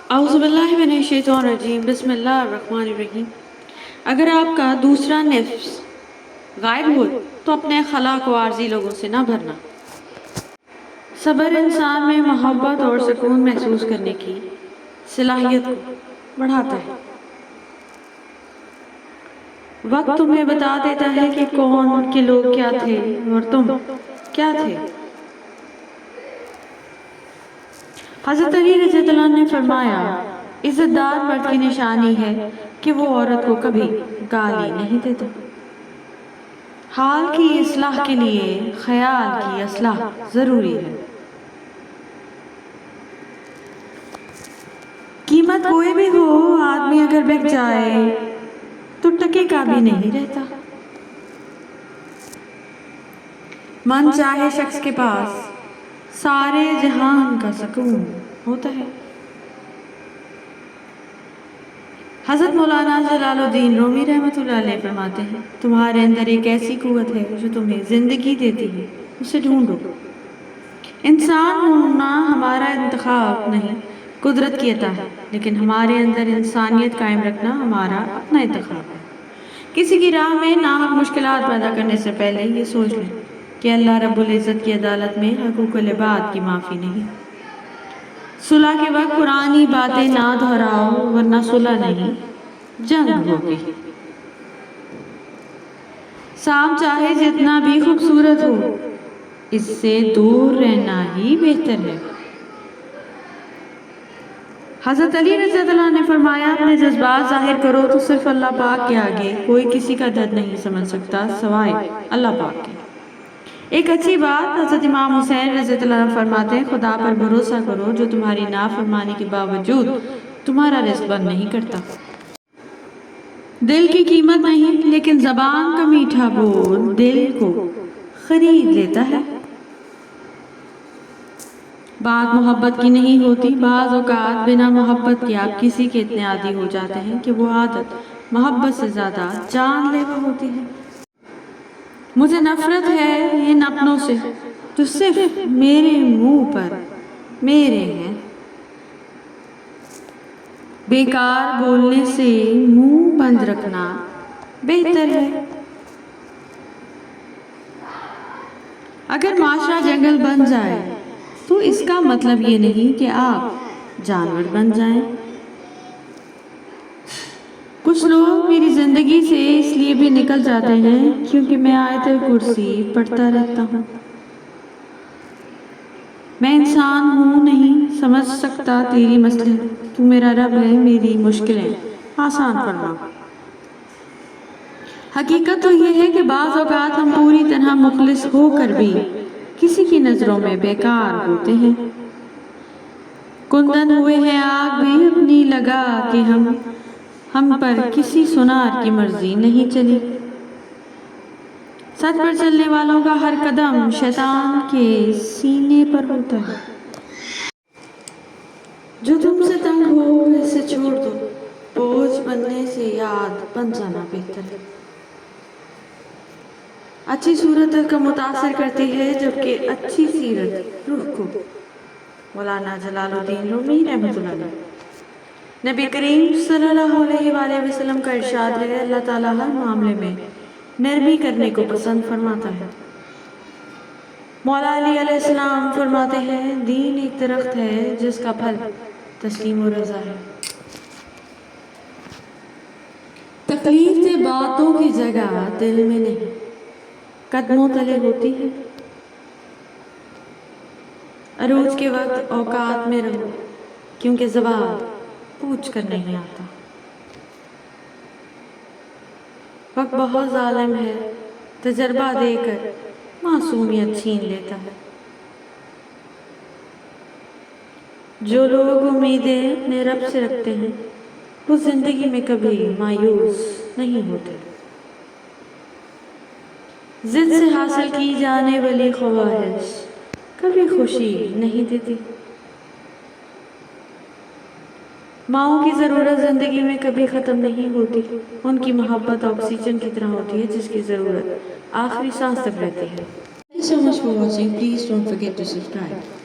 اعوذ باللہ من الشیطان الرجیم، بسم اللہ الرحمن الرحیم۔ اگر آپ کا دوسرا نفس غائب ہو تو اپنے اخلاق و عارضی لوگوں سے نہ بھرنا۔ صبر انسان میں محبت اور سکون محسوس کرنے کی صلاحیت کو بڑھاتا ہے۔ وقت تمہیں بتا دیتا ہے کہ کون کے لوگ کیا تھے اور تم کیا تھے۔ حضرت علی رضی اللہ عنہ نے فرمایا، عزت دار مرد کی نشانی ہے کہ وہ عورت کو کبھی گالی نہیں دیتا۔ حال کی اصلاح کے لیے خیال کی اصلاح ضروری ہے۔ قیمت کوئی بھی ہو، آدمی اگر بک جائے تو ٹکے کا بھی نہیں رہتا۔ من چاہے شخص کے پاس سارے جہان کا سکون ہوتا ہے۔ حضرت مولانا جلال الدین رومی رحمۃ اللہ علیہ فرماتے ہیں، تمہارے اندر ایک ایسی قوت ہے جو تمہیں زندگی دیتی ہے، اسے ڈھونڈو۔ انسان ہونا ہمارا انتخاب نہیں، قدرت کی عطا ہے، لیکن ہمارے اندر انسانیت قائم رکھنا ہمارا اپنا انتخاب ہے۔ کسی کی راہ میں ناحق مشکلات پیدا کرنے سے پہلے یہ سوچ لیں کہ اللہ رب العزت کی عدالت میں حقوق العباد کی معافی نہیں۔ صلح کے وقت پرانی باتیں نہ دہراؤ، ورنہ صلح نہیں جنگ ہوگی۔ سام چاہے جتنا بھی خوبصورت ہو، اس سے دور رہنا ہی بہتر ہے۔ حضرت علی رضی اللہ عنہ نے فرمایا، اپنے جذبات ظاہر کرو تو صرف اللہ پاک کے آگے کوئی کسی کا درد نہیں سمجھ سکتا سوائے اللہ پاک کے۔ ایک اچھی بات حضرت امام حسین رضی اللہ عنہ فرماتے ہیں، خدا پر بھروسہ کرو جو تمہاری نافرمانی کے باوجود تمہارا رزق بند نہیں کرتا۔ دل کی قیمت نہیں، لیکن زبان کا میٹھا بول دل کو خرید لیتا ہے۔ بات محبت کی نہیں ہوتی، بعض اوقات بنا محبت کے آپ کسی کے اتنے عادی ہو جاتے ہیں کہ وہ عادت محبت سے زیادہ جان لیوا ہوتی ہے۔ مجھے نفرت ہے ان اپنوں سے جو صرف میرے منہ پر میرے ہیں۔ بیکار بولنے سے منہ بند رکھنا بہتر ہے۔ اگر معاشرہ جنگل بن جائے تو اس کا مطلب یہ نہیں کہ آپ جانور بن جائیں۔ کچھ لوگ میری زندگی سے اس لیے بھی نکل جاتے ہیں کیونکہ میں آیت الکرسی پڑھتا رہتا ہوں۔ میں انسان ہوں، نہیں سمجھ سکتا تیری مسئلے، تو میرا رب ہے، میری مشکلیں آسان فرما۔ حقیقت تو یہ ہے کہ بعض اوقات ہم پوری طرح مخلص ہو کر بھی کسی کی نظروں میں بیکار ہوتے ہیں۔ کندن ہوئے ہیں آگ بھی اپنی لگا کہ ہم پر کسی سنار کی مرضی نہیں چلی۔ سچ پر چلنے والوں کا ہر قدم شیطان کے سینے پر ہوتا ہے۔ جو تم سے تنگ ہو اسے چھوڑ دو، بوجھ بننے سے یاد بن جانا بہتر ہے۔ اچھی صورت دل کو متاثر کرتی ہے، جبکہ اچھی سیرت روح کو۔ مولانا جلال الدین رومی رحمۃ اللہ علیہ۔ نبی کریم صلی اللہ علیہ وآلہ وسلم کا ارشاد ہے، اللہ تعالیٰ ہر معاملے میں نرمی کرنے کو پسند فرماتا ہے۔ مولا علی علیہ السلام فرماتے ہیں، دین ایک درخت ہے جس کا پھل تسلیم و رضا ہے۔ تکلیف سے باتوں کی جگہ دل میں نہیں، قدموں تلے ہوتی ہے۔ عروج کے وقت اوقات میں رہو، کیونکہ زوال پوچھ کر نہیں آتا۔ وقت بہت ظالم ہے، تجربہ دے کر معصومیت چھین لیتا ہے۔ جو لوگ امیدیں اپنے رب سے رکھتے ہیں وہ زندگی میں کبھی مایوس نہیں ہوتے۔ ضد سے حاصل کی جانے والی خواہش کبھی خوشی نہیں دیتی۔ ماؤں کی ضرورت زندگی میں کبھی ختم نہیں ہوتی، ان کی محبت آکسیجن کی طرح ہوتی ہے جس کی ضرورت آخری سانس تک رہتی ہے۔ Thank you so much for watching. Please don't forget to subscribe.